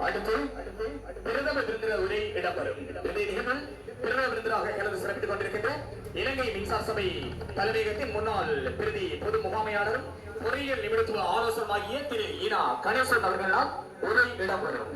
அடுத்து பிரதம விருந்தினர் உரை இடம்பெறும். நிகழ்வில் பிரதம விருந்தினராக கலந்து சிறப்பித்துக் கொண்டிருக்கின்ற இலங்கை மின்சார சபை தலைமையகத்தின் முன்னாள் பிரதி பொது முகாமையாளரும் பொறியியல் நிபுணத்துவ ஆலோசகராகிய திரு ஈனா கணேசன் அவர்களால் உரை இடம்பெறும்.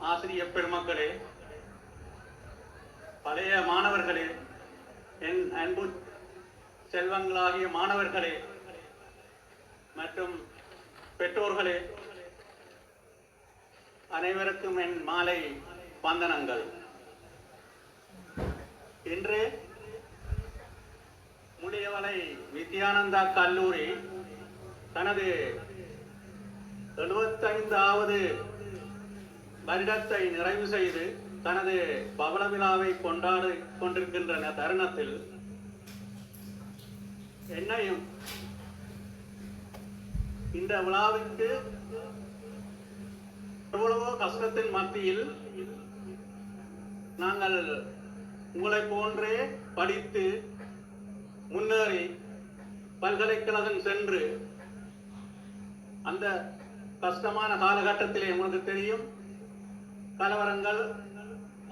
ஆசிரியர் பெருமக்களே, பழைய மாணவர்களே, என் அன்பு செல்வங்களாகிய மாணவர்களே மற்றும் பெற்றோர்களே, அனைவருக்கும் என் மாலை வந்தனங்கள். இன்று முடியவளை வித்யானந்தா கல்லூரி தனது 75வது வருடத்தை நிறைவு செய்து தனது பவள விழாவை கொண்டாடி கொண்டிருக்கின்ற தருணத்தில் என்னையும் இந்த விழாவிற்கு எவ்வளவோ கஷ்டத்தின் மத்தியில் நாங்கள் உங்களை போன்றே படித்து முன்னேறி பல்கலைக்கழகம் சென்று அந்த கஷ்டமான காலகட்டத்திலே உங்களுக்கு தெரியும், கலவரங்கள்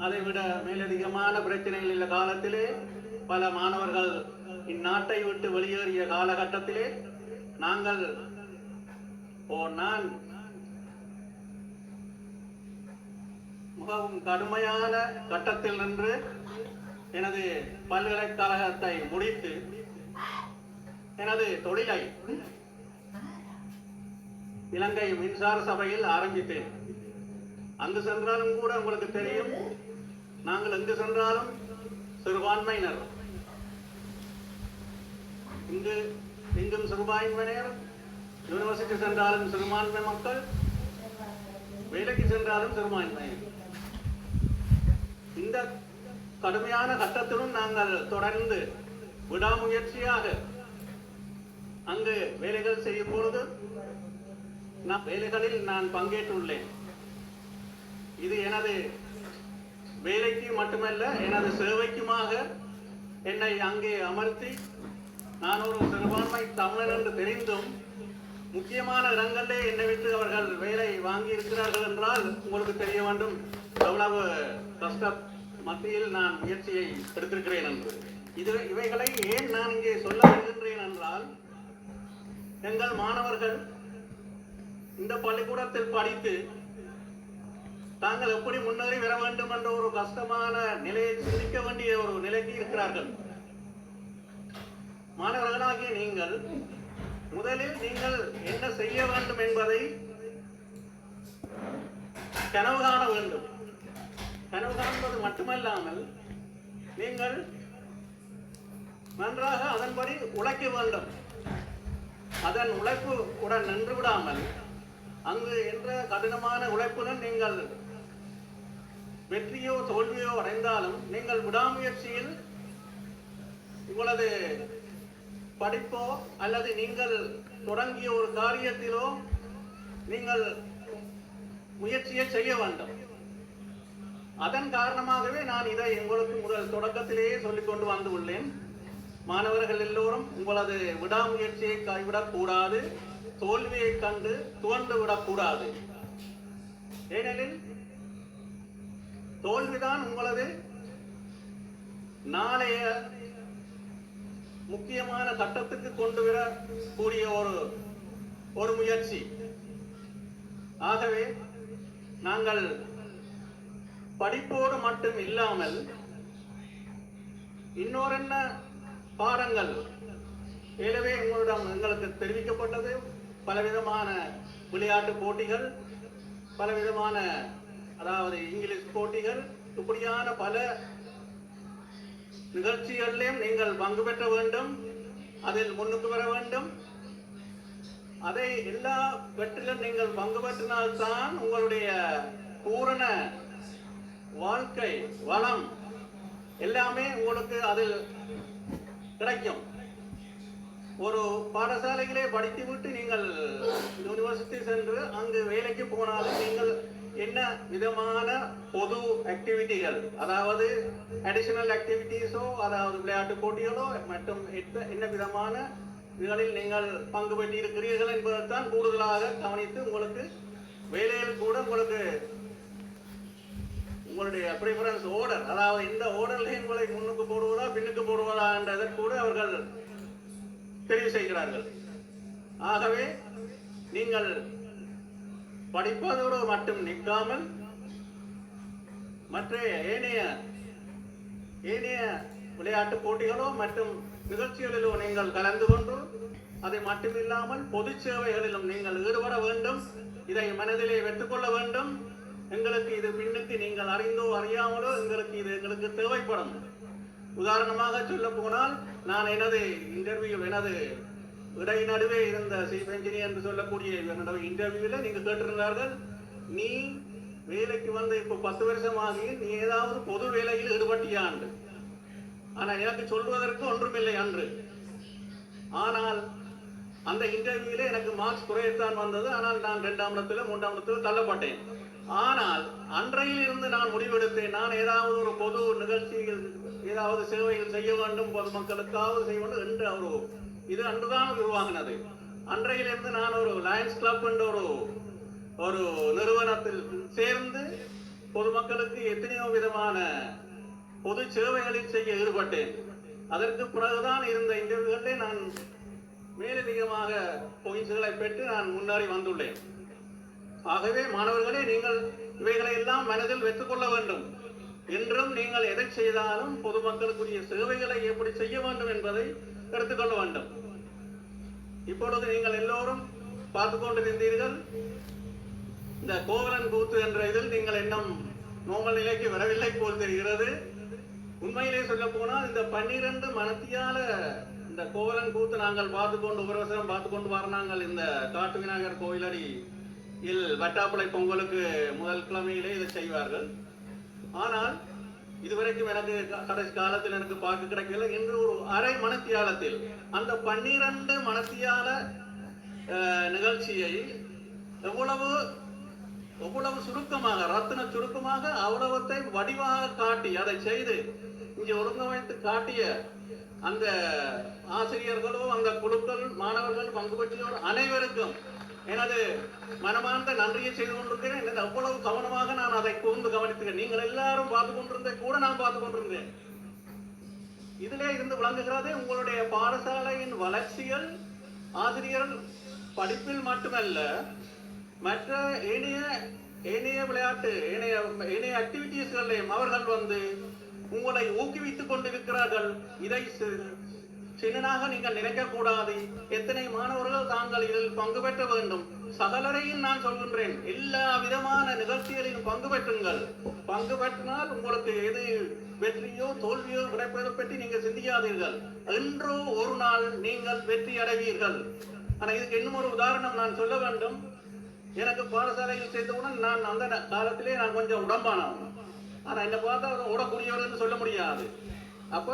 அதைவிட மேலதிகமான பிரச்சனைகள் உள்ள காலத்திலே பல மாணவர்கள் இந்நாட்டை விட்டு வெளியேறிய காலகட்டத்திலே நான் மிகவும் கடுமையான கட்டத்தில் நின்று எனது பல்கலைக்கழகத்தை முடித்து எனது தொழிலை இலங்கை மின்சார சபையில் ஆரம்பித்தேன். அங்கு சென்றாலும் கூட உங்களுக்கு தெரியும், நாங்கள் எங்கு சென்றாலும் சிறுபான்மையினர், இங்கும் சிறுபான்மையினர், யூனிவர்சிட்டி சென்றாலும் சிறுபான்மை மக்கள், வேலைக்கு சென்றாலும் சிறுபான்மையினர். இந்த கடுமையான கட்டத்திலும் நாங்கள் தொடர்ந்து விடாமுயற்சியாக அங்கு வேலைகள் செய்யும் பொழுது வேலைகளில் நான் பங்கேற்றுள்ளேன். இது எனது வேலைக்கு மட்டுமல்ல, எனது சேவைக்குமாக என்னை அங்கே அமர்த்தி நான் ஒரு சிறுபான்மை தமிழர் என்று தெரிந்தும் முக்கியமான இடங்களிலே என்னை விட்டு அவர்கள் வேலை வாங்கி இருக்கிறார்கள் என்றால் உங்களுக்கு தெரிய வேண்டும் எவ்வளவு கஷ்ட மத்தியில் நான் முயற்சியை எடுத்திருக்கிறேன் என்று. இவைகளை ஏன் நான் இங்கே சொல்ல வருகின்றேன் என்றால், எங்கள் மாணவர்கள் இந்த பள்ளிக்கூடத்தில் படித்து தாங்கள் எப்படி முன்னேறி வர வேண்டும் என்ற ஒரு கஷ்டமான நிலையை சிந்திக்க வேண்டிய ஒரு நிலைக்கு இருக்கிறார்கள். மாணவர்களாகிய நீங்கள் முதலில் நீங்கள் என்ன செய்ய வேண்டும் என்பதை கனவு காண வேண்டும். கனவு காண்பது மட்டுமல்லாமல் நீங்கள் நன்றாக அதன்படி உழைக்க வேண்டும். அதன் உழைப்பு உடன் நின்று விடாமல் அங்கு என்ற கடினமான உழைப்புடன் நீங்கள் வெற்றியோ தோல்வியோ அடைந்தாலும் நீங்கள் விடாமுயற்சியில் உங்களது படிப்போ அல்லது நீங்கள் தொடங்கிய ஒரு காரியத்திலோ நீங்கள் முயற்சியை செய்ய வேண்டும். அதன் காரணமாகவே நான் இதை உங்களுக்கு முதல் தொடக்கத்திலேயே சொல்லிக் கொண்டு வந்து உள்ளேன். மாணவர்கள் எல்லோரும் உங்களது விடாமுயற்சியை கைவிடக்கூடாது, தோல்வியை கண்டு துவண்டு விடக்கூடாது. ஏனெனில் தோல்விதான் உங்களது நாளைய முக்கியமான கட்டத்துக்கு கொண்டு வரக்கூடிய ஒரு முயற்சி. ஆகவே நாங்கள் படிப்போடு மட்டும் இல்லாமல் இன்னொரு பாடங்கள் ஏற்கனவே எங்களுக்கு தெரிவிக்கப்பட்டது. பலவிதமான விளையாட்டு போட்டிகள், பலவிதமான அதாவது இங்கிலீஷ் போட்டிகள், இப்படியான பல நிகழ்ச்சிகளிலும் நீங்கள் பங்கு பெற்ற வேண்டும், அதில் முன்னுக்கு வர வேண்டும். அதை எல்லா வெற்றிலும் நீங்கள் பங்கு பெற்றினால்தான் உங்களுடைய பூரண வாழ்க்கை வளம் எல்லாமே உங்களுக்கு அதில் கிடைக்கும். ஒரு பாடசாலையிலே படித்துவிட்டு நீங்கள் யூனிவர்சிட்டி சென்று அங்கு வேலைக்கு போனாலும் நீங்கள் என்ன விதமான பொது ஆக்டிவிட்டிகள், அதாவது அடிஷனல் ஆக்டிவிட்டீஸோ, அதாவது விளையாட்டு போட்டிகளோ மற்றும் என்ன விதமான இதுகளில் நீங்கள் பங்கு பெற்றி இருக்கிறீர்கள் என்பதைத்தான் கூடுதலாக கவனித்து உங்களுக்கு வேலையில் கூட உங்களுக்கு உங்களுடைய ப்ரிஃபரன்ஸ் ஓர்டர், அதாவது இந்த ஓர்டர்ல உங்களை முன்னுக்கு போடுவதா பின்னுக்கு போடுவதா என்றதை கூட அவர்கள் தெரிவு செய்கிறார்கள். ஆகவே நீங்கள் படிப்பதோடு மட்டும் நிற்காமல் மற்ற ஏனைய விளையாட்டு போட்டிகளோ மற்றும் நிகழ்ச்சிகளிலோ நீங்கள் கலந்து கொண்டு அதை மட்டுமில்லாமல் பொது சேவைகளிலும் நீங்கள் ஈடுபட வேண்டும். இதை மனதிலே வைத்துக்கொள்ள வேண்டும். எங்களுக்கு இது பின்னுக்கு நீங்கள் அறிந்தோ அறியாமலோ எங்களுக்கு தேவைப்படும். உதாரணமாக சொல்ல போனால், நான் எனது நடுவே இருந்த சீஃப் என்ஜினியர் என்று சொல்லக்கூடிய இன்டர்வியூவில் நீங்க கேட்டிருந்தார்கள், நீ வேலைக்கு வந்து இப்போ 10 வருஷமாகி நீ ஏதாவது பொது வேலையில் ஈடுபட்டியாண்டு. ஆனால் எனக்கு சொல்வதற்கு ஒன்றுமில்லை அன்று. ஆனால் அந்த இன்டர்வியூல எனக்கு மார்க்ஸ் குறையத்தான் வந்தது. ஆனால் நான் 2ஆம் இடத்துல 3ஆம் இடத்துல தள்ளப்பட்டேன். ஆனால் அன்றையில் இருந்து நான் முடிவெடுத்தேன், நான் ஏதாவது ஒரு பொது நிகழ்ச்சியில் ஏதாவது சேவைகள் செய்ய வேண்டும், பொதுமக்களுக்காவது செய்ய வேண்டும் என்று இது அன்றுதான் உருவாகினது. அன்றையிலிருந்து நான் ஒரு லயன்ஸ் கிளப் என்ற ஒரு நிறுவனத்தில் சேர்ந்து பொதுமக்களுக்கு எத்தனையோ விதமான பொது சேவைகளில் செய்ய ஈடுபட்டேன். அதற்கு பிறகுதான் இருந்த இன்டர்வியூகளிலே நான் மேலதிகமாக பாயிண்ட்ஸ்களை பெற்று நான் முன்னேறி வந்துள்ளேன். ஆகவே மாணவர்களே, நீங்கள் இவைகளை எல்லாம் மனதில் வைத்துக் கொள்ள வேண்டும். என்றும் நீங்கள் எதை செய்தாலும் பொதுமக்களுக்குரிய சேவைகளை எப்படி செய்ய வேண்டும் என்பதை எடுத்துக்கொள்ள வேண்டும். இப்பொழுது நீங்கள் எல்லோரும் பார்த்து கொண்டிருந்தீர்கள், இந்த கோவலன் கூத்து என்ற இதில் நீங்கள் இன்னும் நோமல் நிலைக்கு வரவில்லை போல் தெரிகிறது. உண்மையிலே சொல்ல போனால் இந்த 12 மணத்தியால இந்த கோவலன் கூத்து நாங்கள் பார்த்துக்கொண்டு ஒரு வருஷம் பார்த்துக்கொண்டு வரணாங்கள். இந்த காட்டு விநாயகர் கோயிலடியில் வட்டாப்புளை பொங்கலுக்கு முதல் கிழமையிலே இதை செய்வார்கள். ஆனால் இதுவரைக்கும் எனக்கு கடைசி காலத்தில் எனக்கு பார்க்க கிடைக்கல. இன்று ஒரு அரை மணத்தியாலத்தில் அந்த 12 மணத்தியால நிகழ்ச்சியை எவ்வளவு சுருக்கமாக, ரத்தின சுருக்கமாக அவ்வளவத்தை வடிவாக காட்டி அதை செய்து இங்கே ஒருங்கமைத்து காட்டிய அந்த ஆசிரியர்களோ அந்த குழுக்கள் மாணவர்கள் பங்கு பெற்றோர் அனைவருக்கும் எனது மனமார்ந்த நன்றியை செய்து கொண்டிருக்கிறேன். அவ்வளவு கவனமாக நான் அதை கூர்ந்து கவனித்துக்கிறேன். நீங்கள் எல்லாரும் பார்த்து கொண்டிருந்தேன், கூட நான் பார்த்து கொண்டிருந்தேன். இதிலே இருந்து விளங்குகிறது உங்களுடைய பாடசாலையின் வளர்ச்சிகள் ஆசிரியர்கள் படிப்பில் மட்டுமல்ல, மற்ற ஏனைய விளையாட்டு ஏனைய ஆக்டிவிட்டீஸ்களையும் அவர்கள் வந்து உங்களை ஊக்குவித்துக் கொண்டிருக்கிறார்கள். இதை சின்னனாக நீங்கள் நினைக்கக்கூடாது. எத்தனை மாணவர்கள் தாங்கள் இதில் பங்கு பெற்ற வேண்டும். சகலரையும் நான் சொல்கின்றேன், எல்லா விதமான நிகழ்ச்சிகளிலும் பங்கு பெற்றுங்கள். பங்கு பெற்றினால் உங்களுக்கு எது வெற்றியோ தோல்வியோ கிடைப்பதை பற்றி நீங்கள் சிந்திக்காதீர்கள். என்றோ ஒரு நாள் நீங்கள் வெற்றி அடைவீர்கள். ஆனால் இதுக்கு இன்னும் ஒரு உதாரணம் நான் சொல்ல வேண்டும். எனக்கு பாடசாலையில் சேர்ந்தவுடன் நான் அந்த காலத்திலே நான் கொஞ்சம் உடம்பானவன். ஆனா என்ன பார்த்தா ஓடக்கூடியவர்னு சொல்ல முடியாது. அப்ப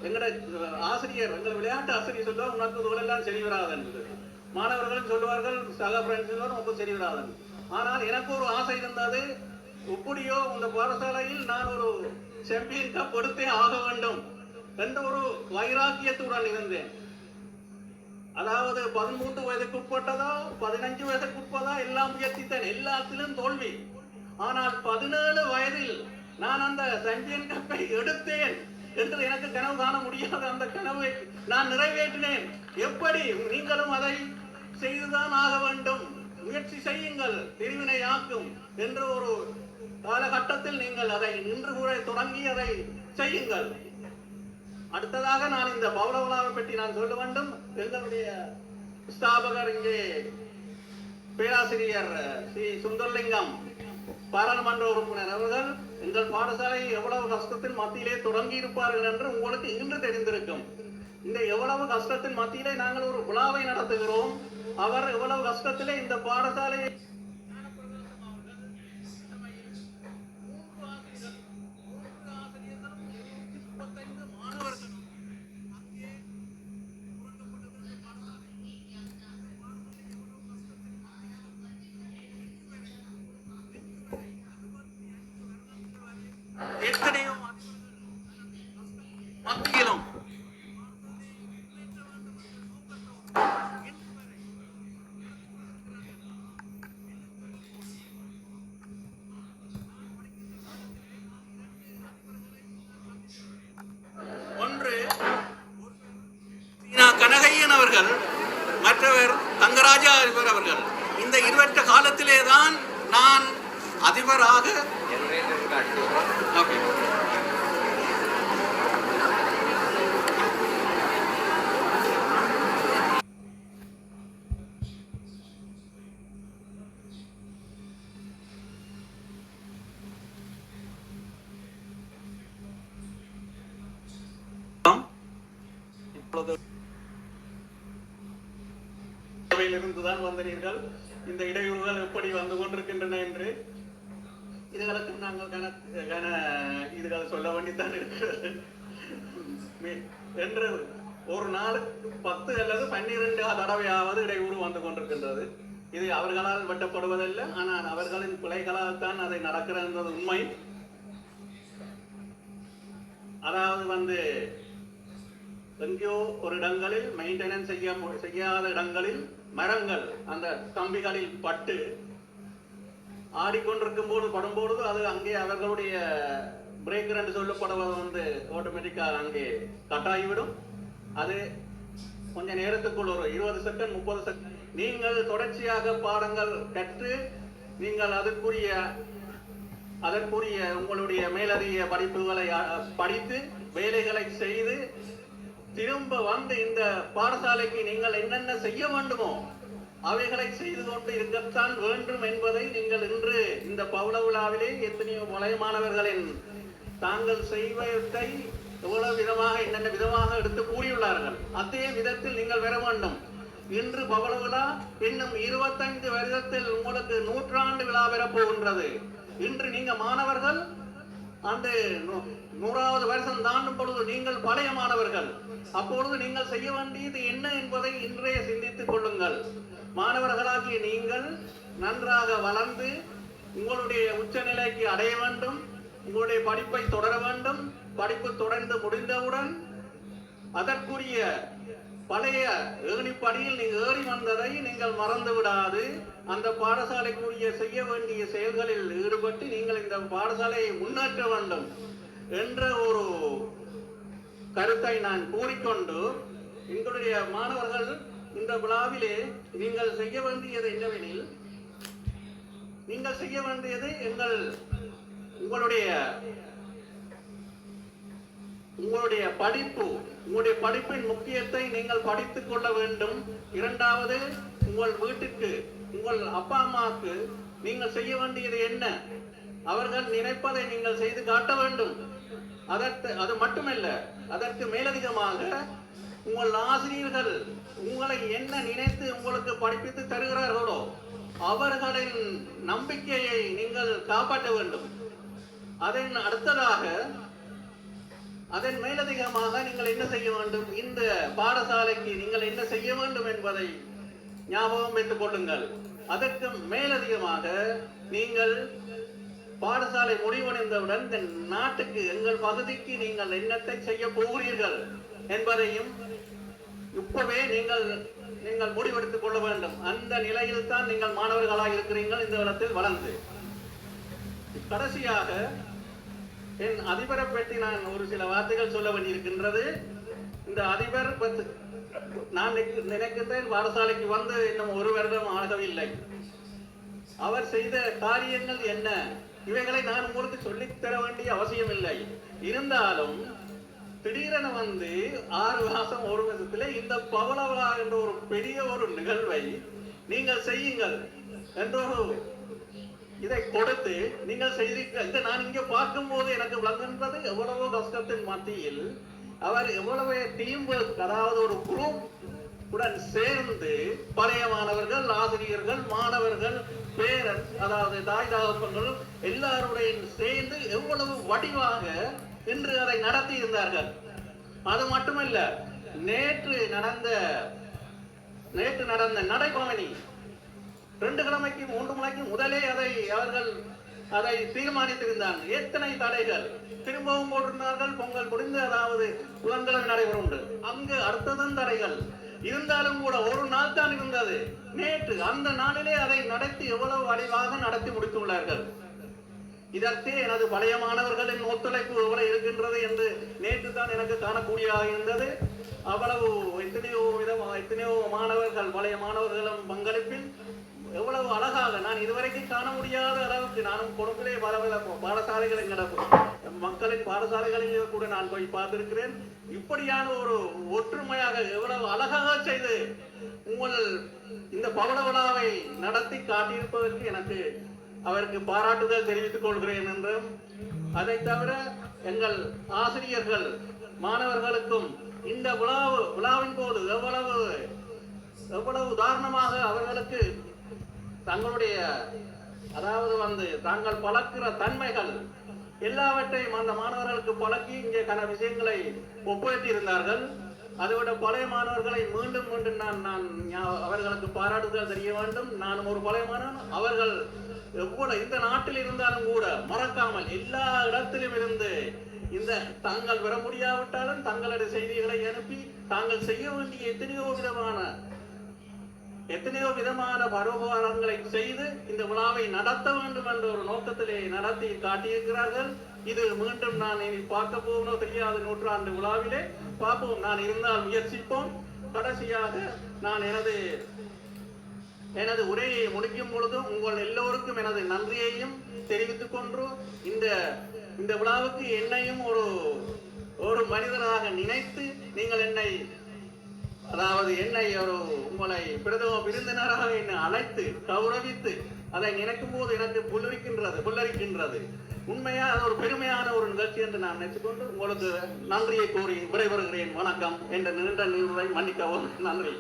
எங்களோட ஆசிரியர், எங்கள் விளையாட்டு ஆசிரியர் சொல்லுவார், உனக்கு இதெல்லாம் சரி வராது என்பது. மாணவர்களும் சொல்லுவார்கள், சக ஃப்ரெண்ட்ஸ் உனக்கு சரி வராது. ஆனால் எனக்கு ஒரு ஆசை இருந்தது, எப்படியோ இந்த பாடசாலையில் நான் ஒரு சாம்பியன் கப் எடுத்தே ஆக வேண்டும் என்ற ஒரு வைராக்கியத்துடன் இருந்தேன். அதாவது 13 வயதுக்கு உட்பட்டதோ 15 வயதுக்கு உட்பட்டதோ எல்லாம் முயற்சித்தேன், எல்லாத்திலும் தோல்வி. ஆனால் 17 வயதில் நான் அந்த சாம்பியன் கப்பை எடுத்தேன் என்று எனக்கு கனவு காண முடியாத அந்த கனவை நான் நிறைவேற்றினேன். எப்படி நீங்களும் அதை செய்துதான் ஆக வேண்டும். முயற்சி செய்யுங்கள், தெரிவினை ஆக்கும் என்ற ஒரு காலகட்டத்தில் நீங்கள் அதை நின்று கூட தொடங்கி அதை செய்யுங்கள். அடுத்ததாக நான் இந்த பௌரவலாவை பற்றி நான் சொல்ல வேண்டும். எங்களுடைய ஸ்தாபகர் இங்கே பேராசிரியர் ஸ்ரீ சுந்தர்லிங்கம் பாராளுமன்ற உறுப்பினர் அவர்கள் எங்கள் பாடசாலை எவ்வளவு கஷ்டத்தின் மத்தியிலே தொடங்கி இருப்பார்கள் என்று உங்களுக்கு இன்று தெரிந்திருக்கும். இந்த எவ்வளவு கஷ்டத்தின் மத்தியிலே நாங்கள் ஒரு விழாவை நடத்துகிறோம். அவர் எவ்வளவு கஷ்டத்திலே இந்த பாடசாலையை அவர்கள், மற்றவர் தங்கராஜா அதிபர் அவர்கள். இந்த 2 காலத்திலே தான் நான் அதிபராக இருந்துதான் வந்தீர்கள். இந்த இடையூறுகள் எப்படி வந்து கொண்டிருக்கின்றன என்று இதுகளுக்கு நாங்கள் இதுகளை சொல்ல வேண்டித்தான் இருக்கிறது. என்று ஒரு நாளுக்கு 10 அல்லது 12 தடவையாவது இடையூறு வந்து கொண்டிருக்கின்றது. இது அவர்களால் வெட்டப்படுவதல்ல, ஆனால் அவர்களின் பிழைகளால் தான் அதை நடக்கிறது உண்மை. அதாவது எங்கேயோ ஒரு இடங்களில் மெயின்டெனன்ஸ் செய்யாத இடங்களில் மரங்கள் அந்த கம்பிகளில் பட்டு ஆடிக்கொண்டிருக்கும் போது படும்பொழுது அது அங்கே அவர்களுடைய பிரேக்கர் என்று சொல்லப்படுவது ஆட்டோமேட்டிக்காக அங்கே கட்டாகிவிடும். அது கொஞ்ச நேரத்துக்குள் ஒரு 20 செகண்ட் 30 செகண்ட் நீங்கள் தொடர்ச்சியாக பாடங்கள் கற்று நீங்கள் அதற்குரிய உங்களுடைய மேலதிக படிப்புகளை படித்து வேலைகளை செய்து திரும்ப இந்த பாடசாலைக்கு நீங்கள் என்னென்ன செய்ய வேண்டுமோ அவைகளை செய்து கொண்டு இருக்கத்தான் வேண்டும் என்பதை நீங்கள் இன்று இந்த பவள விழாவிலே எத்தனையோ பழைய மாணவர்களின் தாங்கள் செய்வதை எவ்வளவு விதமாக என்னென்ன விதமாக எடுத்து கூறியுள்ளார்கள். அதே விதத்தில் நீங்கள் வர வேண்டும். இன்று பவள விழா இன்னும் 25 வருடத்தில் உங்களுக்கு 100ஆண்டு விழா பெறப்போகின்றது. இன்று நீங்க மாணவர்கள் அந்த 100வது வருஷம் தாண்டும் பொழுது நீங்கள் பழைய மாணவர்கள். அப்பொழுது நீங்கள் செய்ய வேண்டியது என்ன என்பதை இன்றைய சிந்தித்துக் கொள்ளுங்கள். மாணவர்களாகிய நீங்கள் நன்றாக வளர்ந்து உங்களுடைய உச்சநிலைக்கு அடைய வேண்டும். உங்களுடைய படிப்பை தொடர வேண்டும். படிப்பு தொடர்ந்து முடிந்தவுடன் அதற்குரிய பழைய ஏணிப்படியில் நீங்கள் ஏறி வந்ததை நீங்கள் மறந்து விடாது அந்த பாடசாலைக்குரிய செய்ய வேண்டிய செயல்களில் ஈடுபட்டு நீங்கள் இந்த பாடசாலையை முன்னேற்ற வேண்டும் என்ற ஒரு கருத்தை நான் கூறிக்கொண்டு, எங்களுடைய மாணவர்கள் இந்த விழாவிலே நீங்கள் செய்ய வேண்டியது என்னவெனில், நீங்கள் செய்ய வேண்டியது உங்களுடைய படிப்பு, உங்களுடைய படிப்பின் முக்கியத்தை நீங்கள் படித்துக் கொள்ள வேண்டும். இரண்டாவது, உங்கள் வீட்டுக்கு உங்கள் அப்பா அம்மாவுக்கு நீங்கள் செய்ய வேண்டியது என்ன, அவர்கள் நினைப்பதை நீங்கள் செய்து காட்ட வேண்டும். அது மட்டுமல்ல, அதற்கு மேலதிகமாக உங்கள் ஆசிரியர்கள் உங்களை என்ன நினைத்து உங்களுக்கு படிப்பித்து தருகிறார்களோ அவர்களின் நம்பிக்கையை நீங்கள் காப்பாற்ற வேண்டும். அதன் அடுத்ததாக அதன் மேலதிகமாக நீங்கள் என்ன செய்ய வேண்டும், இந்த பாடசாலைக்கு நீங்கள் என்ன செய்ய வேண்டும் என்பதை ஞாபகம் வைத்துக் கொள்ளுங்கள். அதற்கு மேலதிகமாக நீங்கள் பாடசாலை முடிவடைந்தவுடன் இந்த நாட்டுக்கு, எங்கள் பகுதிக்கு நீங்கள் என்னத்தை செய்ய போகிறீர்கள் என்பதையும் இப்பவே நீங்கள் முடிவெடுத்துக் கொள்ள வேண்டும். அந்த நிலையில் தான் நீங்கள் மாணவர்களாக இருக்கிறீர்கள் இந்த இடத்தில் வளர்ந்து. கடைசியாக என் அதிபரை பற்றி நான் ஒரு சில வார்த்தைகள் சொல்ல வேண்டியிருக்கின்றது. இந்த அதிபர் நான் நினைக்கிறேன் பாடசாலைக்கு வந்து இன்னும் 1 வருடம் ஆகவில்லை. அவர் செய்த காரியங்கள் என்ன, இவைகளை நான் உங்களுக்கு சொல்லித்தர வேண்டிய அவசியம் இல்லை. இருந்தாலும் திடீரென 6 மாசம் 1 வருஷத்துல இந்த பவள விழா என்ற ஒரு பெரிய ஒரு நிகழ்வை நீங்கள் செய்யுங்கள் என்றொரு இதை கொடுத்து நீங்கள் செய்திருக்க. நான் இங்க பார்க்கும் போது எனக்கு விளங்குகின்றது எவ்வளவோ கஷ்டத்தின் மத்தியில் அவர் எவ்வளவு டீம் ஒர்க், அதாவது ஒரு குரூப் உடன் சேர்ந்து பழைய மாணவர்கள், ஆசிரியர்கள், மாணவர்கள், பேரண்ட்ஸ், அதாவது தாய் தகப்பன்கள் எல்லாருடன் சேர்ந்து எவ்வளவு வடிவாக இன்று அதை நடத்தி இருந்தார்கள். அது மட்டுமல்ல, நேற்று நடந்த நடைபவனி 2 கிழமைக்கு 3 மணிக்கு முதலே அதை தீர்மானித்திருந்தார்கள். எத்தனை தடைகள் திரும்பவும் போட்டிருந்தார்கள். பொங்கல் முடிந்து, அதாவது புதன்கிழமை நடைபெறும் உண்டு, அங்கு அடுத்ததும் தடைகள் இருந்தாலும் கூட 1 நாள் தான் இருந்தது. நேற்று அந்த நாளிலே அதை நடத்தி எவ்வளவு வடிவாக நடத்தி முடித்துள்ளார்கள். இதற்கு எனது பழைய மாணவர்களின் ஒத்துழைப்பு எவ்வளவு இருக்கின்றது என்று நேற்று தான் எனக்கு காணக்கூடியதாக இருந்தது. அவ்வளவு எத்தனையோ மாணவர்கள் பழைய மாணவர்களும் பங்களிப்பில் எவ்வளவு அழகாக நான் இதுவரைக்கும் காண முடியாத அளவுக்கு நானும் கொடுப்பிலே பல பாடசாலைகளை மக்களின் பாடசாலைகளிலே கூட நான் போய் பார்த்திருக்கிறேன். இப்படியான ஒரு ஒற்றுமையாக எவ்வளவு அழகாக செய்து உங்கள் இந்த பவள விழாவை நடத்தி காட்டியிருப்பதற்கு எனக்கு அவருக்கு பாராட்டுதல் தெரிவித்துக் கொள்கிறேன் என்றும், அதை தவிர எங்கள் ஆசிரியர்கள் மாணவர்களுக்கும் இந்த விழாவின் போது எவ்வளவு உதாரணமாக அவர்களுக்கு தங்களுடைய தாங்கள் பழக்கிற தன்மைகள் எல்லாவற்றையும் அந்த மாணவர்களுக்கு பழக்கி இங்கே கன விஷயங்களை ஒப்புயர்த்தி இருந்தார்கள். அதைவிட பழைய மாணவர்களை மீண்டும் நான் அவர்களுக்கு பாராட்டுதல் தெரிய வேண்டும். நானும் ஒரு பழைய மாணவன். அவர்கள் எவ்வளவு இந்த நாட்டில் இருந்தாலும் கூட மறக்காமல் எல்லா இடத்திலும் இருந்து இந்த தாங்கள் வர முடியாவிட்டாலும் தங்களுடைய செய்திகளை அனுப்பி தாங்கள் செய்ய வேண்டிய எத்தனையோ விதமான பரோபகாரங்களை செய்து இந்த விழாவை நடத்த வேண்டும் என்ற ஒரு நோக்கத்திலே நடத்தி காட்டியிருக்கிறார்கள். இது மீண்டும் நான் இனி பார்க்க போகணோ தெரியாத நூற்றாண்டு விழாவிலே பார்ப்போம். நான் இருந்தால் முயற்சிப்போம். கடைசியாக நான் எனது உரையை முடிக்கும் பொழுதும் உங்கள் எல்லோருக்கும் எனது நன்றியையும் தெரிவித்துக் கொண்டு இந்த விழாவுக்கு என்னையும் ஒரு மனிதராக நினைத்து நீங்கள் உங்களை பிரதம விருந்தினராக என்னை அழைத்து கௌரவித்து அதை நினைக்கும் போது எனக்கு புல்லரிக்கின்றது. உண்மையா அது ஒரு பெருமையான ஒரு நிகழ்ச்சி என்று நான் நினைத்துக்கொண்டு உங்களுக்கு நன்றியை கூறி விடைபெறுகிறேன். வணக்கம் என்ற நீண்ட நீரை மன்னிக்கவும். நன்றி.